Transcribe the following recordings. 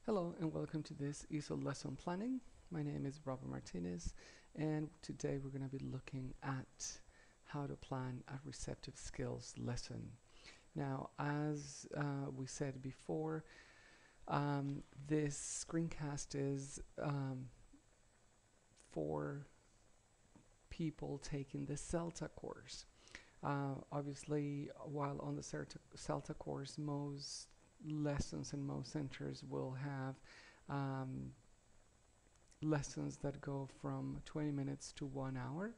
Hello and welcome to this ESOL lesson planning. My name is Robert Martinez, and today we're going to be looking at how to plan a receptive skills lesson. Now, as we said before, this screencast is for people taking the CELTA course. Obviously, while on the CELTA course, most lessons and most centers will have lessons that go from 20 minutes to 1 hour,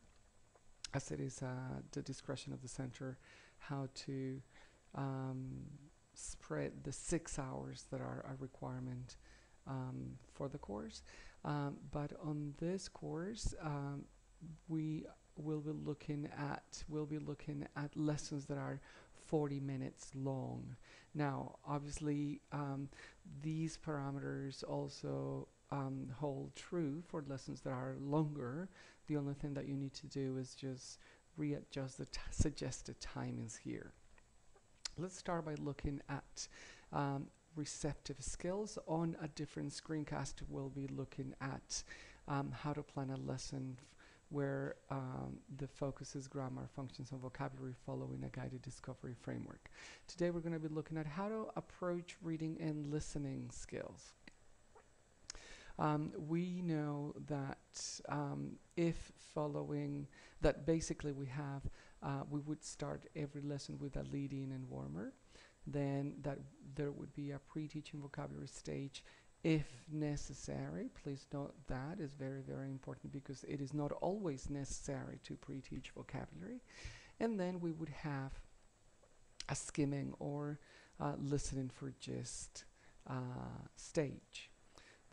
as it is the discretion of the center how to spread the 6 hours that are a requirement for the course. But on this course, we will be looking at lessons that are 40 minutes long. Now, obviously, these parameters also hold true for lessons that are longer. The only thing that you need to do is just readjust the suggested timings here. Let's start by looking at receptive skills. On a different screencast, we'll be looking at how to plan a lesson where the focus is grammar, functions, and vocabulary following a guided discovery framework. Today we're going to be looking at how to approach reading and listening skills. We know that if following that, basically we would start every lesson with a lead-in and warmer, then that there would be a pre-teaching vocabulary stage if necessary. Please note that is very, very important, because it is not always necessary to pre-teach vocabulary. And then we would have a skimming or listening for gist stage.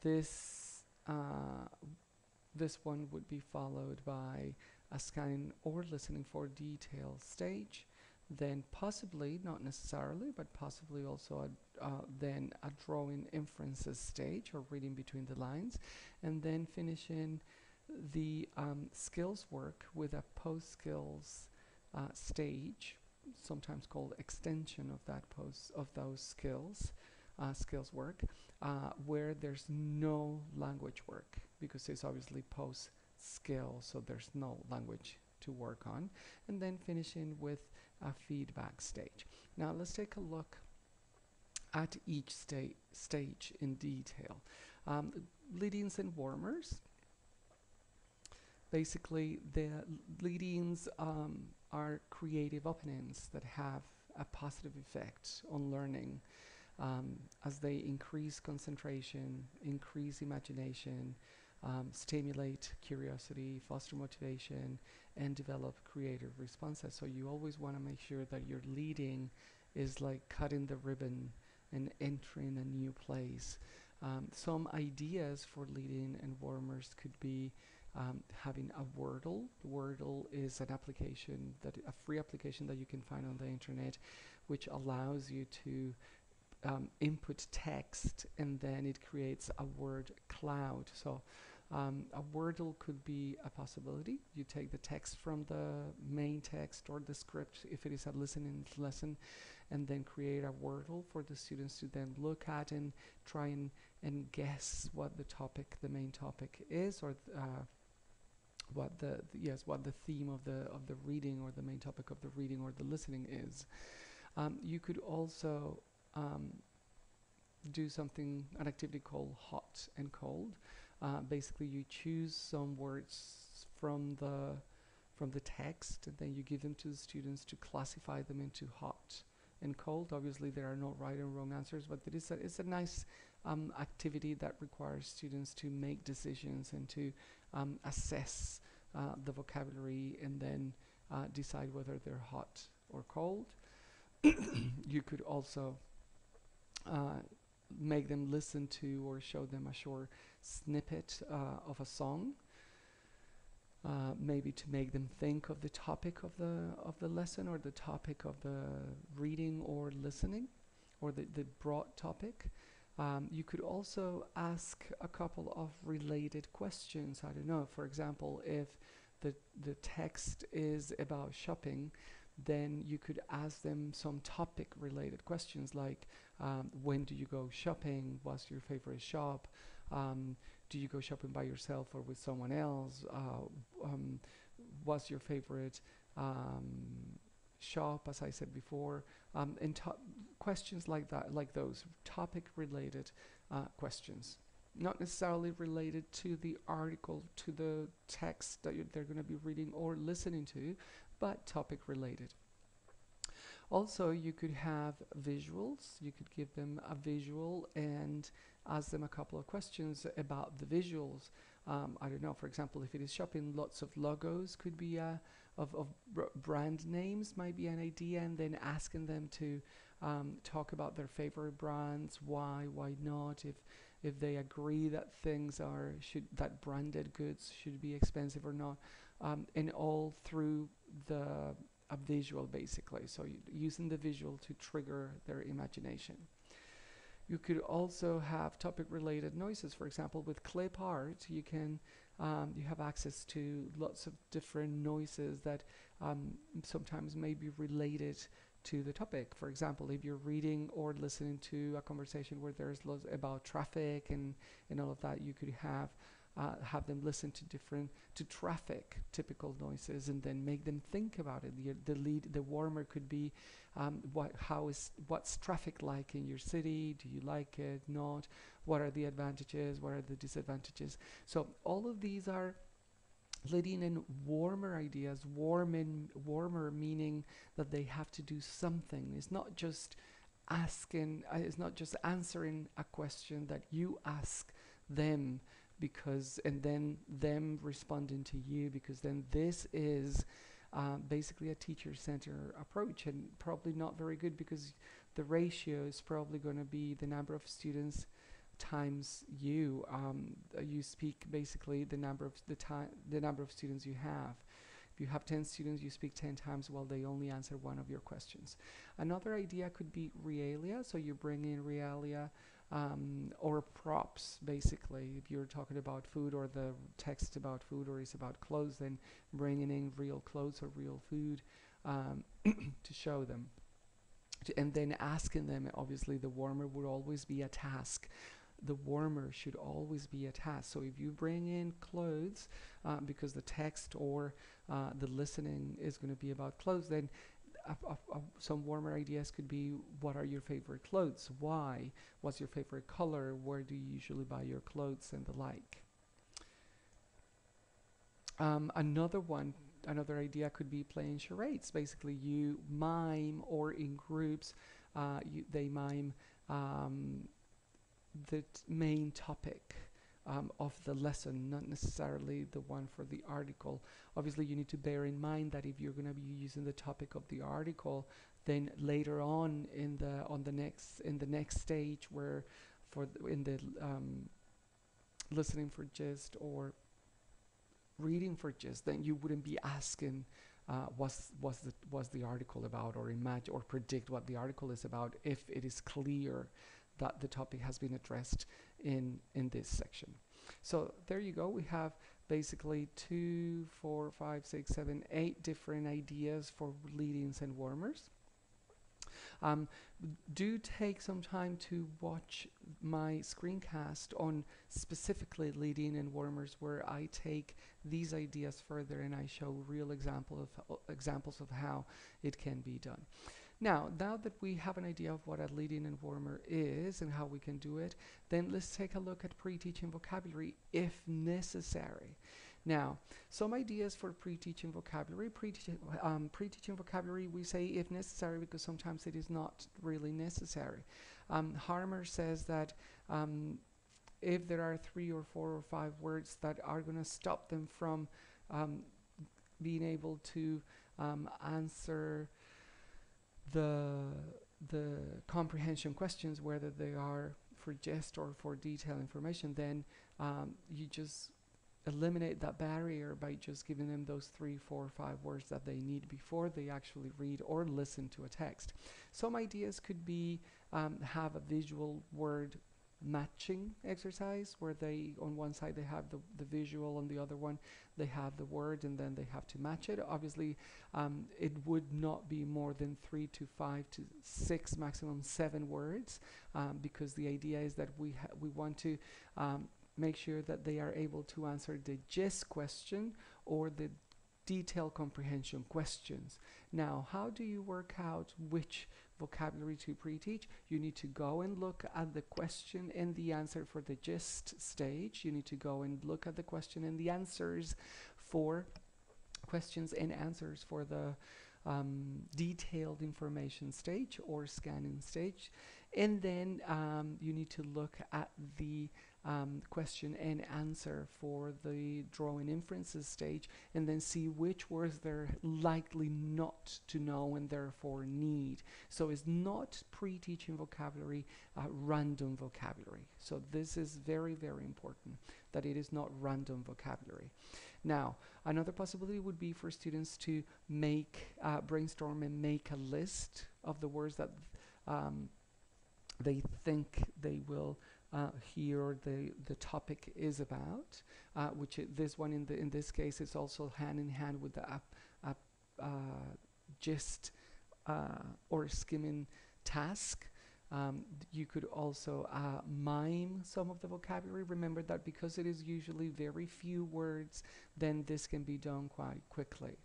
This one would be followed by a scanning or listening for detail stage, then possibly, not necessarily, but possibly also then a drawing inferences stage, or reading between the lines, and then finishing the skills work with a post-skills stage, sometimes called extension of those skills work, where there's no language work, because it's obviously post-skill, so there's no language to work on, and then finishing with a feedback stage. Now let's take a look at each stage in detail. Lead-ins and warmers. Basically, the lead-ins are creative openings that have a positive effect on learning, as they increase concentration, increase imagination, stimulate curiosity, foster motivation, and develop creative responses. So you always want to make sure that your leading is like cutting the ribbon and entering a new place. Some ideas for leading and warmers could be having a Wordle. Wordle is an application, a free application that you can find on the internet, which allows you to input text, and then it creates a word cloud. So a Wordle could be a possibility. You take the text from the main text or the script, if it is a listening lesson, and then create a Wordle for the students to then look at and try and guess what the main topic is, or what the theme of the reading, or the main topic of the reading or the listening is. You could also do an activity called hot and cold. Basically, you choose some words from the text, and then you give them to the students to classify them into hot and cold. Obviously, there are no right and wrong answers, but it's a nice activity that requires students to make decisions and to assess the vocabulary, and then decide whether they're hot or cold. You could also make them listen to or show them a short snippet of a song, maybe to make them think of the topic of the lesson, or the topic of the reading or listening, or the broad topic. You could also ask a couple of related questions. I don't know, for example, if the text is about shopping, then you could ask them some topic related questions, like When do you go shopping? What's your favorite shop? Um, do you go shopping by yourself or with someone else? What's your favorite shop, as I said before? And questions like that, like those topic related questions. Not necessarily related to the article, to the text that they're going to be reading or listening to, but topic related. Also, you could have visuals. You could give them a visual and ask them a couple of questions about the visuals. I don't know, for example, if it is shopping, lots of logos could be of brand names might be an idea, and then asking them to talk about their favorite brands, why not, if they agree that things are that branded goods should be expensive or not, and all through a visual basically. So using the visual to trigger their imagination. You could also have topic related noises. For example, with clip art, you have access to lots of different noises that sometimes may be related to the topic. For example, if you're reading or listening to a conversation where there's lots about traffic and all of that, you could have them listen to traffic typical noises, and then make them think about it. The warmer could be what's traffic like in your city? Do you like it? Not? What are the advantages? What are the disadvantages? So all of these are leading in warmer ideas. Warmer meaning that they have to do something. It's not just asking. It's not just answering a question that you ask them, because and then them responding to you, because then this is basically a teacher-centered approach, and probably not very good, because the ratio is probably going to be the number of students times you. You speak basically the number of students you have. If you have 10 students, you speak 10 times while they only answer one of your questions. Another idea could be realia. So you bring in realia or props, basically. If you're talking about food, or the text about food, or is about clothes, then bringing in real clothes or real food to show them. And then asking them, obviously the warmer would always be a task. The warmer should always be a task. So if you bring in clothes, because the text or the listening is going to be about clothes, then some warmer ideas could be, what are your favorite clothes? Why? What's your favorite color? Where do you usually buy your clothes? And the like. Another idea could be playing charades. Basically, you mime, or in groups, they mime the main topic of the lesson, not necessarily the one for the article. Obviously, you need to bear in mind that if you're going to be using the topic of the article, then later on in the next stage, where in the listening for gist or reading for gist, then you wouldn't be asking what's the article about, or imagine or predict what the article is about, if it is clear that the topic has been addressed in this section. So there you go. We have basically 2, 4, 5, 6, 7, 8 different ideas for lead-ins and warmers. Do take some time to watch my screencast on specifically lead-in and warmers, where I take these ideas further and I show real examples of how it can be done. Now that we have an idea of what a lead-in and warmer is and how we can do it, then let's take a look at pre-teaching vocabulary if necessary. Now, some ideas for pre-teaching vocabulary. Pre-teaching vocabulary, we say if necessary, because sometimes it is not really necessary. Harmer says that if there are 3 or 4 or 5 words that are going to stop them from being able to answer the comprehension questions, whether they are for gist or for detailed information, then you just eliminate that barrier by just giving them those 3, 4, 5 words that they need before they actually read or listen to a text. Some ideas could be have a visual word matching exercise where they, on one side they have the visual, on the other one they have the word, and then they have to match it. Obviously, it would not be more than 3 to 5 to 6, maximum 7 words, because the idea is that we want to make sure that they are able to answer the gist question or the detailed comprehension questions. Now, how do you work out which vocabulary to pre-teach? You need to go and look at the question and the answer for the gist stage. You need to go and look at the question and the answers for questions and answers for the detailed information stage or scanning stage. And then you need to look at the question and answer for the drawing inferences stage, and then see which words they're likely not to know and therefore need. So it's not pre-teaching vocabulary, random vocabulary. So this is very, very important, that it is not random vocabulary. Now, another possibility would be for students to make, brainstorm and make a list of the words that they think they will hear the topic is about, which this one in this case is also hand in hand with the gist or skimming task. You could also mime some of the vocabulary. Remember that because it is usually very few words, then this can be done quite quickly.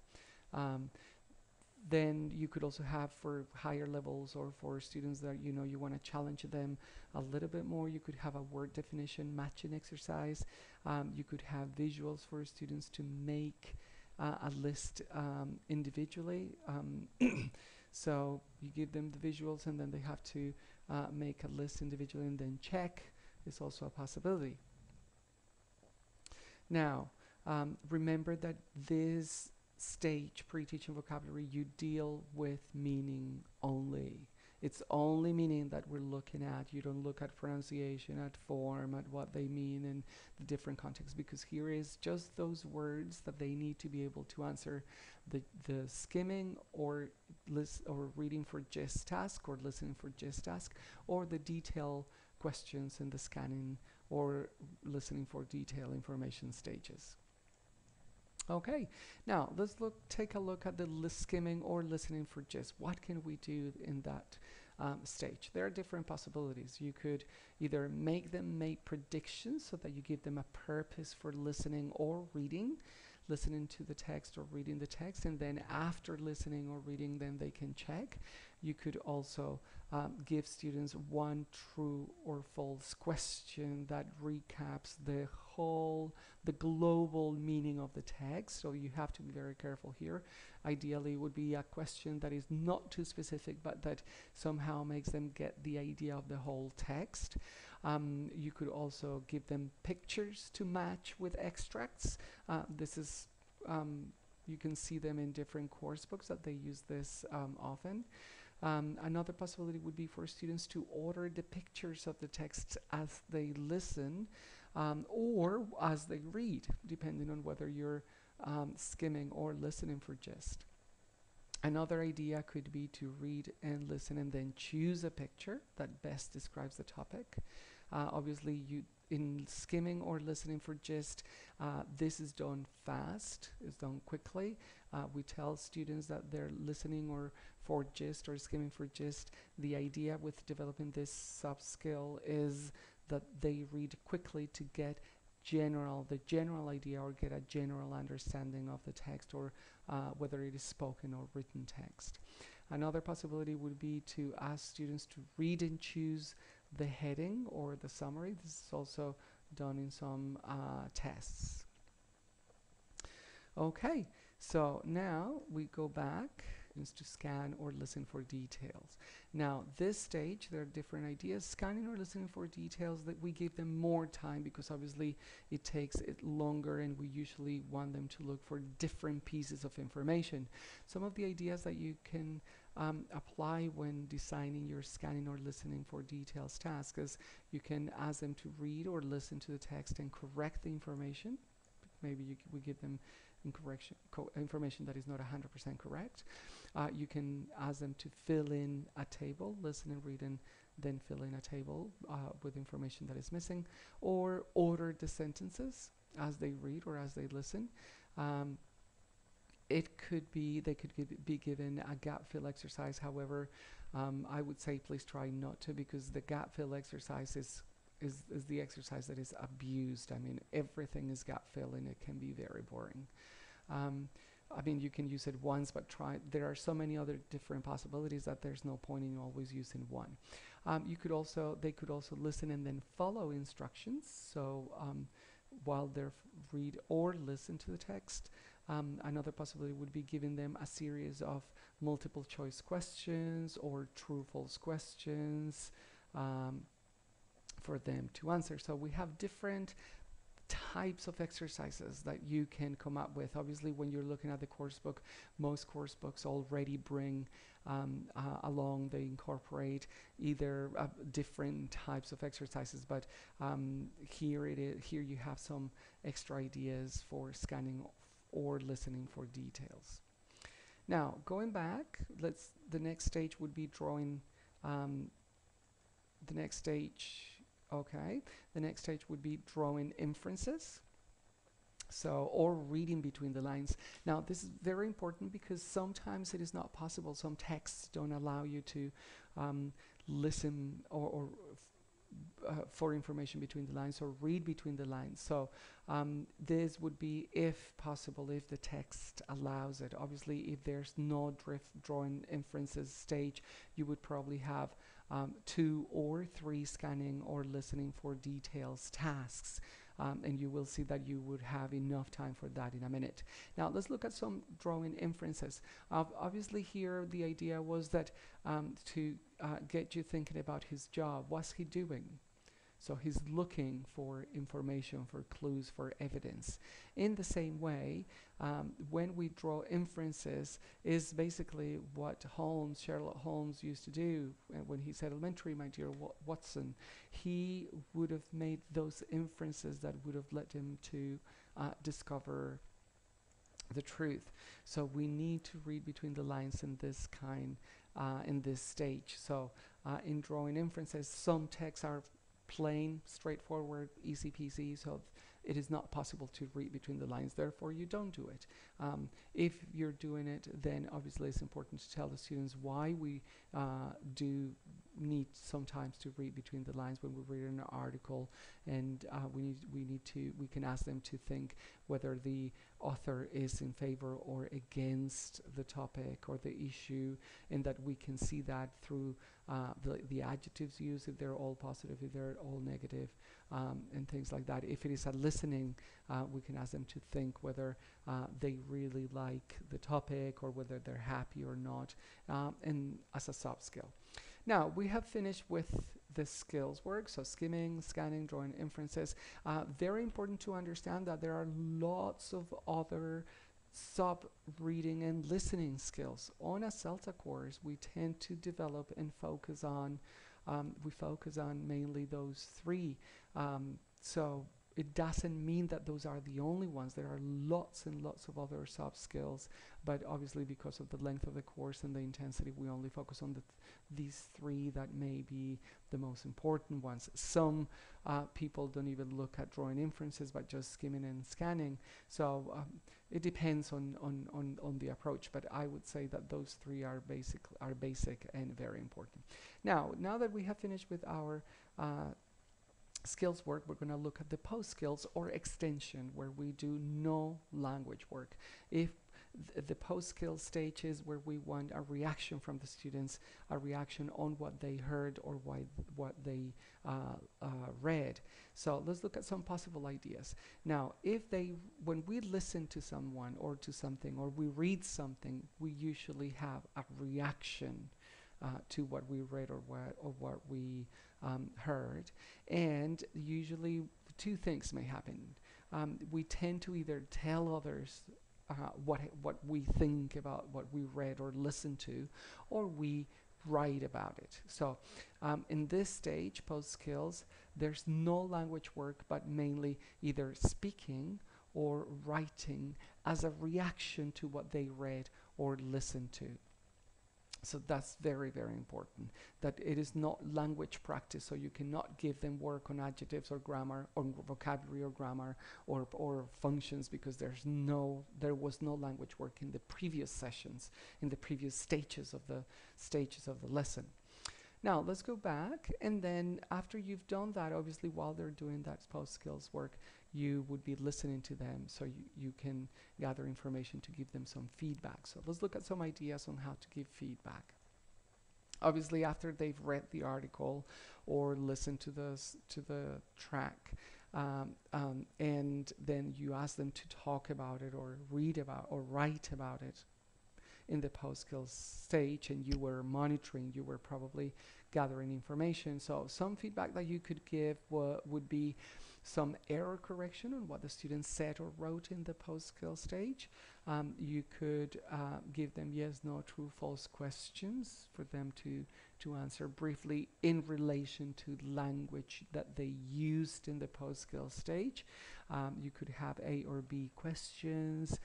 Then you could also have, for higher levels or for students that you want to challenge them a little bit more, you could have a word definition matching exercise. You could have visuals for students to make a list individually. So you give them the visuals and then they have to make a list individually and then check. Is also a possibility. Now, remember that this stage, pre-teaching vocabulary, you deal with meaning only. It's only meaning that we're looking at. You don't look at pronunciation, at form, at what they mean in the different contexts, because here is just those words that they need to be able to answer the skimming or reading for gist task or listening for gist task, or the detail questions in the scanning or listening for detail information stages. Okay, now let's take a look at the skimming or listening for gist. What can we do in that stage? There are different possibilities. You could either make them make predictions so that you give them a purpose for listening or reading, listening to the text or reading the text, and then after listening or reading, then they can check. You could also give students one true or false question that recaps the global meaning of the text. So you have to be very careful here. Ideally, it would be a question that is not too specific, but that somehow makes them get the idea of the whole text. You could also give them pictures to match with extracts. This is you can see them in different course books that they use this often. Another possibility would be for students to order the pictures of the text as they listen or as they read, depending on whether you're skimming or listening for gist. Another idea could be to read and listen and then choose a picture that best describes the topic. Obviously, in skimming or listening for gist, this is done fast, it's done quickly. We tell students that they're listening or for gist or skimming for gist. The idea with developing this soft skill is that they read quickly to get the general idea or get a general understanding of the text, or whether it is spoken or written text. Another possibility would be to ask students to read and choose the heading or the summary. This is also done in some tests. Okay, so now we go back to scan or listen for details. Now, this stage, there are different ideas. Scanning or listening for details, that we give them more time because obviously it takes it longer, and we usually want them to look for different pieces of information. Some of the ideas that you can apply when designing your scanning or listening for details task is you can ask them to read or listen to the text and correct the information. Maybe we give them information that is not 100% correct. You can ask them to fill in a table, listen and read, and then fill in a table with information that is missing, or order the sentences as they read or as they listen. Um, it could be they could be given a gap fill exercise. However, I would say please try not to, because the gap fill exercise is the exercise that is abused. I mean, everything is gap fill, and it can be very boring. Um, I mean, you can use it once, but there are so many other different possibilities that there's no point in always using one. They could also listen and then follow instructions. So while they're read or listen to the text, another possibility would be giving them a series of multiple choice questions or true/false questions for them to answer. So we have different types of exercises that you can come up with. Obviously, when you're looking at the course book, most course books already bring along, they incorporate either different types of exercises, but here you have some extra ideas for scanning or listening for details. Now, going back, the next stage would be drawing. The next stage would be drawing inferences, or reading between the lines. Now, this is very important because sometimes it is not possible. Some texts don't allow you to listen for information between the lines or read between the lines. So this would be, if possible, if the text allows it. Obviously, if there's no drawing inferences stage, you would probably have 2 or 3 scanning or listening for details tasks. And you will see that you would have enough time for that in a minute. Now, let's look at some drawing inferences. Obviously, here the idea was that to get you thinking about his job. What's he doing? So he's looking for information, for clues, for evidence. In the same way, when we draw inferences, is basically what Sherlock Holmes used to do when he said, "Elementary, my dear Watson." He would have made those inferences that would have led him to discover the truth. So we need to read between the lines in this stage. So in drawing inferences, some texts are plain, straightforward, easy peasy, so it is not possible to read between the lines. Therefore, you don't do it. If you're doing it, then obviously it's important to tell the students why we do need sometimes to read between the lines when we read an article, and we can ask them to think whether the author is in favor or against the topic or the issue, and that we can see that through the adjectives used, if they're all positive, if they're all negative, and things like that. If it is a listening, we can ask them to think whether they really like the topic or whether they're happy or not, and as a soft skill. Now, we have finished with the skills work, so skimming, scanning, drawing inferences. Very important to understand that there are lots of other sub-reading and listening skills. On a CELTA course, we tend to develop and focus on mainly those 3. So it doesn't mean that those are the only ones. There are lots and lots of other soft skills, but obviously because of the length of the course and the intensity, we only focus on these 3 that may be the most important ones. Some people don't even look at drawing inferences, but just skimming and scanning. So it depends on the approach, but I would say that those 3 are basic and very important. Now that we have finished with our skills work, we're going to look at the post skills or extension, where we do no language work. If the post skills stage is where we want a reaction from the students, a reaction on what they heard or what they read. So let's look at some possible ideas. Now, when we listen to someone or to something, or we read something, we usually have a reaction to what we read or what we heard, and usually 2 things may happen. We tend to either tell others what we think about what we read or listened to, or we write about it. So in this stage, post skills, there's no language work, but mainly either speaking or writing as a reaction to what they read or listened to. So that's very, very important, that it is not language practice. So you cannot give them work on adjectives or grammar or vocabulary or grammar or functions, because there was no language work in the previous sessions, in the previous stages of the lesson. Now let's go back, and then after you've done that, obviously while they're doing that post skills work, you would be listening to them, so you can gather information to give them some feedback. So let's look at some ideas on how to give feedback. Obviously, after they've read the article or listened to the track, and then you ask them to talk about it or read about or write about it in the post skills stage, and you were monitoring, you were probably gathering information. So some feedback that you could give would be some error correction on what the student said or wrote in the post skill stage. You could give them yes, no, true, false questions for them to answer briefly in relation to language that they used in the post skill stage. You could have A or B questions.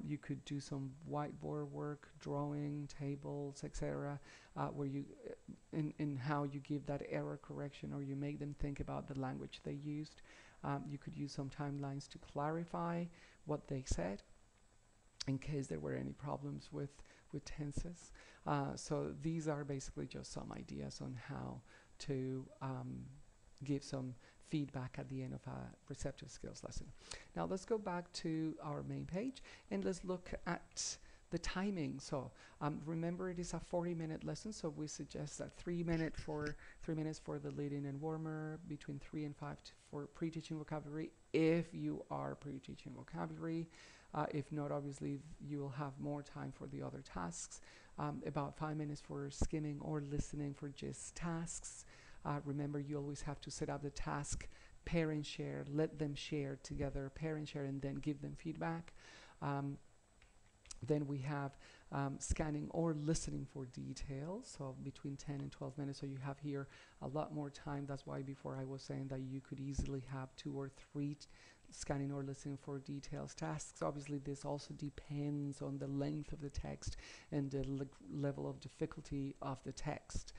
You could do some whiteboard work, drawing, tables, etc., where you, in how you give that error correction, or you make them think about the language they used. You could use some timelines to clarify what they said, in case there were any problems with tenses. So these are basically just some ideas on how to give some feedback at the end of a receptive skills lesson. Now let's go back to our main page and let's look at the timing. So remember, it is a 40-minute lesson, so we suggest that 3 minutes for the lead-in and warmer, between 3 and 5 for pre-teaching vocabulary, if you are pre-teaching vocabulary. If not, obviously you will have more time for the other tasks. About 5 minutes for skimming or listening for GIST tasks. Remember, you always have to set up the task, parent share, let them share together, parent share, and then give them feedback. Then we have scanning or listening for details, so between 10 and 12 minutes. So you have here a lot more time. That's why before I was saying that you could easily have 2 or 3 scanning or listening for details tasks. Obviously, this also depends on the length of the text and the level of difficulty of the text.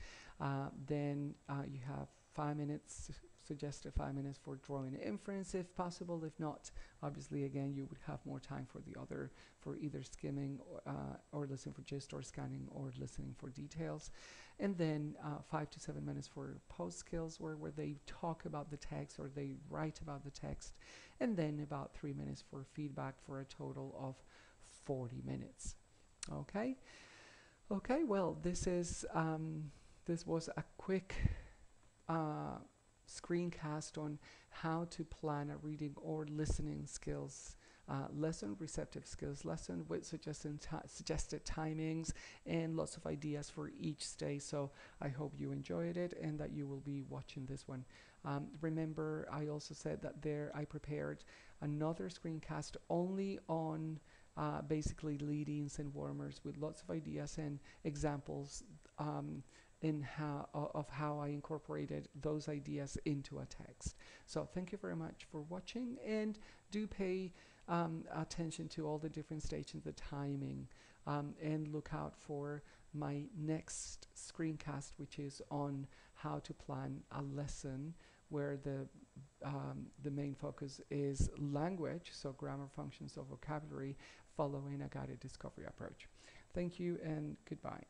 Then you have 5 minutes, suggested 5 minutes for drawing inference if possible. If not, obviously again you would have more time for the other, for either skimming or listening for gist, or scanning or listening for details. And then 5 to 7 minutes for post skills, where they talk about the text or they write about the text. And then about 3 minutes for feedback, for a total of 40 minutes. Okay. Okay. Well, this was a quick screencast on how to plan a reading or listening skills lesson, receptive skills lesson, with suggested timings and lots of ideas for each stage. So I hope you enjoyed it and that you will be watching this one. Remember, I also said that I prepared another screencast only on basically lead-ins and warmers, with lots of ideas and examples of how I incorporated those ideas into a text. So thank you very much for watching, and do pay attention to all the different stages, the timing, and look out for my next screencast, which is on how to plan a lesson where the main focus is language, so grammar, functions, or vocabulary, following a guided discovery approach. Thank you and goodbye.